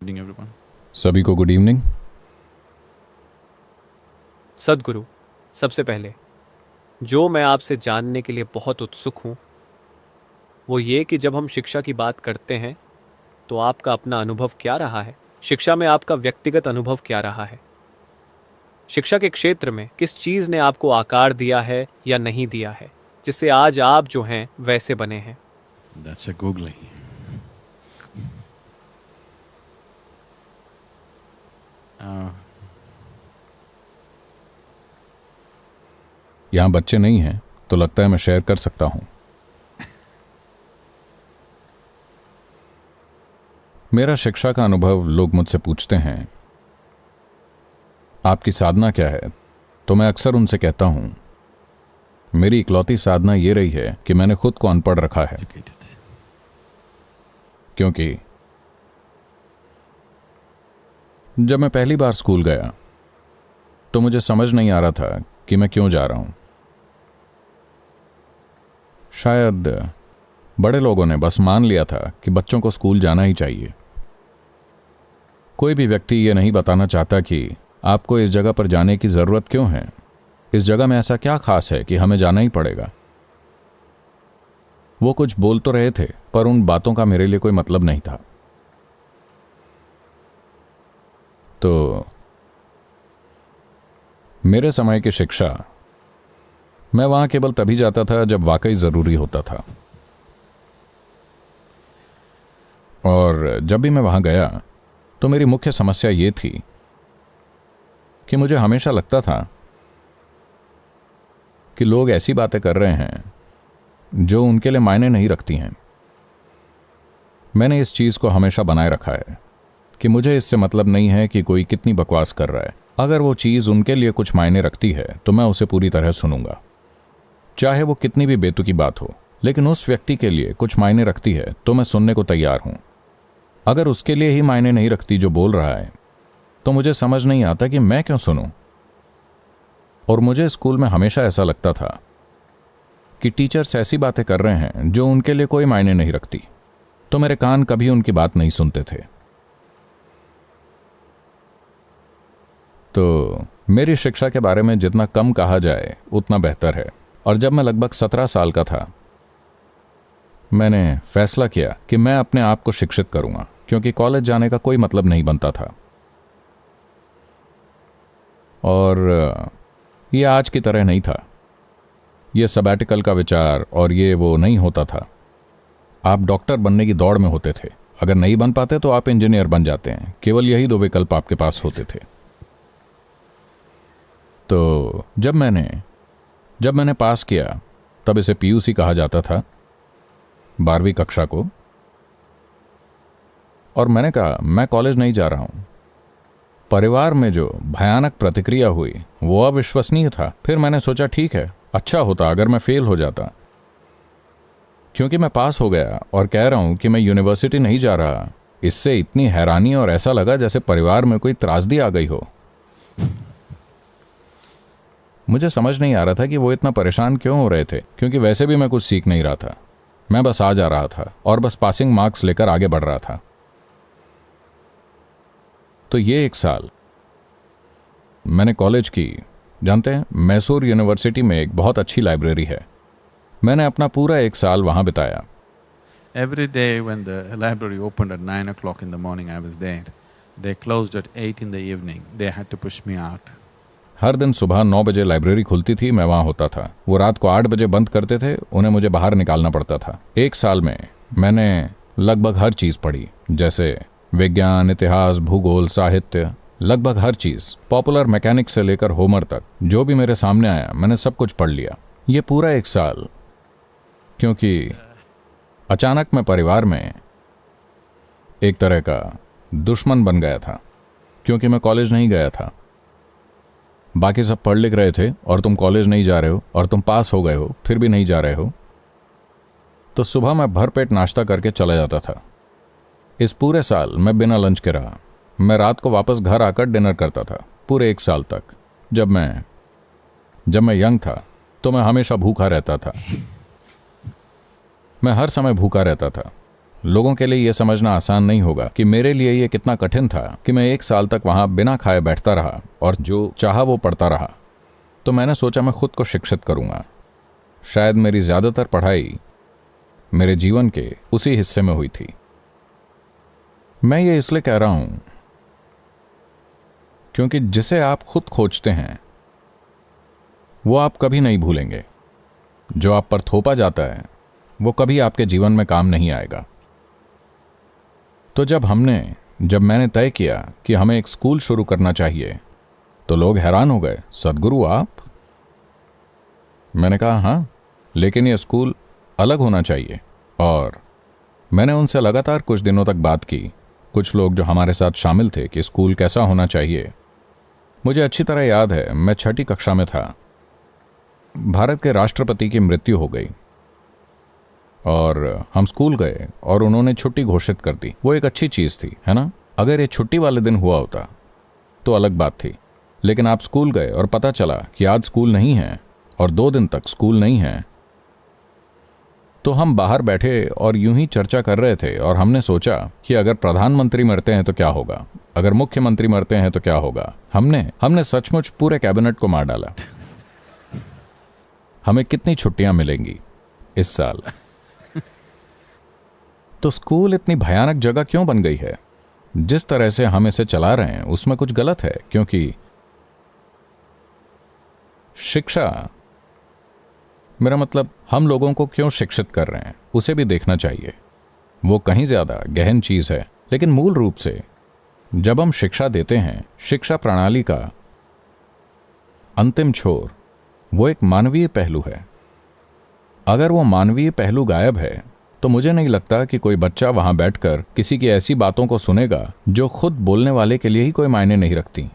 Evening, everyone. सभी को good evening. सद्गुरु, सबसे पहले जो मैं आपसे जानने के लिए बहुत उत्सुक हूँ वो ये कि जब हम शिक्षा की बात करते हैं तो आपका अपना अनुभव क्या रहा है। शिक्षा में आपका व्यक्तिगत अनुभव क्या रहा है। शिक्षा के क्षेत्र में किस चीज़ ने आपको आकार दिया है या नहीं दिया है जिससे आज आप जो हैं वैसे बने हैं। That's a googly. यहाँ बच्चे नहीं हैं तो लगता है मैं शेयर कर सकता हूँ। मेरा शिक्षा का अनुभव, लोग मुझसे पूछते हैं आपकी साधना क्या है, तो मैं अक्सर उनसे कहता हूँ मेरी इकलौती साधना ये रही है कि मैंने खुद को अनपढ़ रखा है। Educated. क्योंकि जब मैं पहली बार स्कूल गया तो मुझे समझ नहीं आ रहा था कि मैं क्यों जा रहा हूं। शायद बड़े लोगों ने बस मान लिया था कि बच्चों को स्कूल जाना ही चाहिए। कोई भी व्यक्ति ये नहीं बताना चाहता कि आपको इस जगह पर जाने की जरूरत क्यों है, इस जगह में ऐसा क्या खास है कि हमें जाना ही पड़ेगा। वो कुछ बोल तो रहे थे पर उन बातों का मेरे लिए कोई मतलब नहीं था। तो मेरे समय की शिक्षा, मैं वहां केवल तभी जाता था जब वाकई जरूरी होता था। और जब भी मैं वहां गया तो मेरी मुख्य समस्या ये थी कि मुझे हमेशा लगता था कि लोग ऐसी बातें कर रहे हैं जो उनके लिए मायने नहीं रखती हैं। मैंने इस चीज को हमेशा बनाए रखा है कि मुझे इससे मतलब नहीं है कि कोई कितनी बकवास कर रहा है। अगर वो चीज उनके लिए कुछ मायने रखती है तो मैं उसे पूरी तरह सुनूंगा, चाहे वो कितनी भी बेतुकी बात हो। लेकिन उस व्यक्ति के लिए कुछ मायने रखती है तो मैं सुनने को तैयार हूं। अगर उसके लिए ही मायने नहीं रखती जो बोल रहा है तो मुझे समझ नहीं आता कि मैं क्यों सुनूं। और मुझे स्कूल में हमेशा ऐसा लगता था कि टीचर्स ऐसी बातें कर रहे हैं जो उनके लिए कोई मायने नहीं रखती, तो मेरे कान कभी उनकी बात नहीं सुनते थे। तो मेरी शिक्षा के बारे में जितना कम कहा जाए उतना बेहतर है। और जब मैं लगभग 17 साल का था मैंने फैसला किया कि मैं अपने आप को शिक्षित करूंगा, क्योंकि कॉलेज जाने का कोई मतलब नहीं बनता था। और ये आज की तरह नहीं था। ये सबैटिकल का विचार और ये वो नहीं होता था। आप डॉक्टर बनने की दौड़ में होते थे, अगर नहीं बन पाते तो आप इंजीनियर बन जाते हैं। केवल यही दो विकल्प आपके पास होते थे। तो जब मैंने पास किया तब इसे पीयूसी कहा जाता था, 12वीं कक्षा को। और मैंने कहा मैं कॉलेज नहीं जा रहा हूं। परिवार में जो भयानक प्रतिक्रिया हुई वो अविश्वसनीय था। फिर मैंने सोचा ठीक है, अच्छा होता अगर मैं फेल हो जाता, क्योंकि मैं पास हो गया और कह रहा हूं कि मैं यूनिवर्सिटी नहीं जा रहा। इससे इतनी हैरानी और ऐसा लगा जैसे परिवार में कोई त्रासदी आ गई हो। मुझे समझ नहीं आ रहा था कि वो इतना परेशान क्यों हो रहे थे, क्योंकि वैसे भी मैं कुछ सीख नहीं रहा था। मैं बस आ जा रहा था और बस पासिंग मार्क्स लेकर आगे बढ़ रहा था। तो ये 1 साल मैंने कॉलेज की, जानते हैं मैसूर यूनिवर्सिटी में एक बहुत अच्छी लाइब्रेरी है, मैंने अपना पूरा 1 साल वहां बिताया। Every day when the library opened at 9 o'clock in the morning, I was there. They closed at 8 in the evening. They had to push me out. हर दिन सुबह 9 बजे लाइब्रेरी खुलती थी, मैं वहां होता था। वो रात को 8 बजे बंद करते थे, उन्हें मुझे बाहर निकालना पड़ता था। 1 साल में मैंने लगभग हर चीज पढ़ी, जैसे विज्ञान, इतिहास, भूगोल, साहित्य, लगभग हर चीज। पॉपुलर मैकेनिक्स से लेकर होमर तक जो भी मेरे सामने आया मैंने सब कुछ पढ़ लिया। ये पूरा 1 साल, क्योंकि अचानक मैं परिवार में एक तरह का दुश्मन बन गया था, क्योंकि मैं कॉलेज नहीं गया था। बाकी सब पढ़ लिख रहे थे और तुम कॉलेज नहीं जा रहे हो, और तुम पास हो गए हो फिर भी नहीं जा रहे हो। तो सुबह मैं भरपेट नाश्ता करके चला जाता था। इस पूरे साल मैं बिना लंच के रहा। मैं रात को वापस घर आकर डिनर करता था पूरे 1 साल तक। जब मैं यंग था तो मैं हमेशा भूखा रहता था। मैं हर समय भूखा रहता था। लोगों के लिए यह समझना आसान नहीं होगा कि मेरे लिए यह कितना कठिन था कि मैं 1 साल तक वहां बिना खाए बैठता रहा और जो चाहा वो पढ़ता रहा। तो मैंने सोचा मैं खुद को शिक्षित करूंगा। शायद मेरी ज्यादातर पढ़ाई मेरे जीवन के उसी हिस्से में हुई थी। मैं ये इसलिए कह रहा हूं क्योंकि जिसे आप खुद खोजते हैं वो आप कभी नहीं भूलेंगे। जो आप पर थोपा जाता है वो कभी आपके जीवन में काम नहीं आएगा। तो जब मैंने तय किया कि हमें एक स्कूल शुरू करना चाहिए तो लोग हैरान हो गए, सदगुरु आप? मैंने कहा हाँ, लेकिन यह स्कूल अलग होना चाहिए। और मैंने उनसे लगातार कुछ दिनों तक बात की, कुछ लोग जो हमारे साथ शामिल थे, कि स्कूल कैसा होना चाहिए। मुझे अच्छी तरह याद है, मैं 6ठी कक्षा में था। भारत के राष्ट्रपति की मृत्यु हो गई और हम स्कूल गए और उन्होंने छुट्टी घोषित कर दी। वो एक अच्छी चीज थी, है ना? अगर ये छुट्टी वाले दिन हुआ होता तो अलग बात थी, लेकिन आप स्कूल गए और पता चला कि आज स्कूल नहीं है और 2 दिन तक स्कूल नहीं है। तो हम बाहर बैठे और यूं ही चर्चा कर रहे थे और हमने सोचा कि अगर प्रधानमंत्री मरते हैं तो क्या होगा, अगर मुख्यमंत्री मरते हैं तो क्या होगा। हमने सचमुच पूरे कैबिनेट को मार डाला। हमें कितनी छुट्टियां मिलेंगी इस साल? तो स्कूल इतनी भयानक जगह क्यों बन गई है? जिस तरह से हम इसे चला रहे हैं उसमें कुछ गलत है, क्योंकि शिक्षा, मेरा मतलब हम लोगों को क्यों शिक्षित कर रहे हैं उसे भी देखना चाहिए। वो कहीं ज्यादा गहन चीज है, लेकिन मूल रूप से जब हम शिक्षा देते हैं, शिक्षा प्रणाली का अंतिम छोर वो एक मानवीय पहलू है। अगर वो मानवीय पहलू गायब है तो मुझे नहीं लगता कि कोई बच्चा वहां बैठकर किसी की ऐसी बातों को सुनेगा जो खुद बोलने वाले के लिए ही कोई मायने नहीं रखती।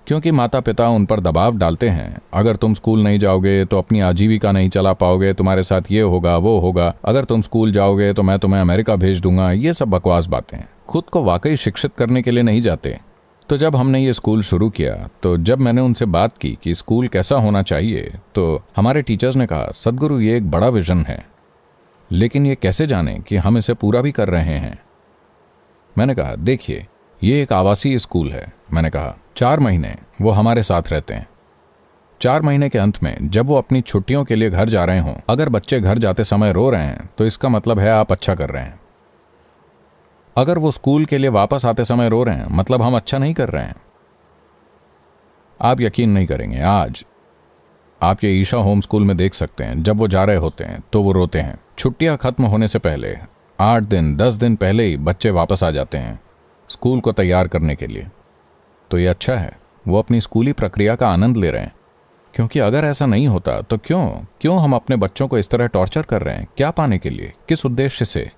क्योंकि माता पिता उन पर दबाव डालते हैं, अगर तुम स्कूल नहीं जाओगे तो अपनी आजीविका नहीं चला पाओगे, तुम्हारे साथ ये होगा वो होगा, अगर तुम स्कूल जाओगे तो मैं तुम्हें अमेरिका भेज दूंगा। ये सब बकवास बातें। खुद को वाकई शिक्षित करने के लिए नहीं जाते। तो जब हमने ये स्कूल शुरू किया, तो जब मैंने उनसे बात की कि स्कूल कैसा होना चाहिए, तो हमारे टीचर्स ने कहा, सदगुरु ये एक बड़ा विजन है, लेकिन ये कैसे जाने कि हम इसे पूरा भी कर रहे हैं। मैंने कहा, देखिए ये एक आवासीय स्कूल है। मैंने कहा 4 महीने वो हमारे साथ रहते हैं। 4 महीने के अंत में जब वो अपनी छुट्टियों के लिए घर जा रहे हों, अगर बच्चे घर जाते समय रो रहे हैं तो इसका मतलब है आप अच्छा कर रहे हैं। अगर वो स्कूल के लिए वापस आते समय रो रहे हैं, मतलब हम अच्छा नहीं कर रहे हैं। आप यकीन नहीं करेंगे, आज आप ये ईशा होम स्कूल में देख सकते हैं, जब वो जा रहे होते हैं तो वो रोते हैं। छुट्टियां खत्म होने से पहले 8 दिन 10 दिन पहले ही बच्चे वापस आ जाते हैं स्कूल को तैयार करने के लिए। तो ये अच्छा है, वो अपनी स्कूली प्रक्रिया का आनंद ले रहे हैं। क्योंकि अगर ऐसा नहीं होता तो क्यों हम अपने बच्चों को इस तरह टॉर्चर कर रहे हैं? क्या पाने के लिए, किस उद्देश्य से?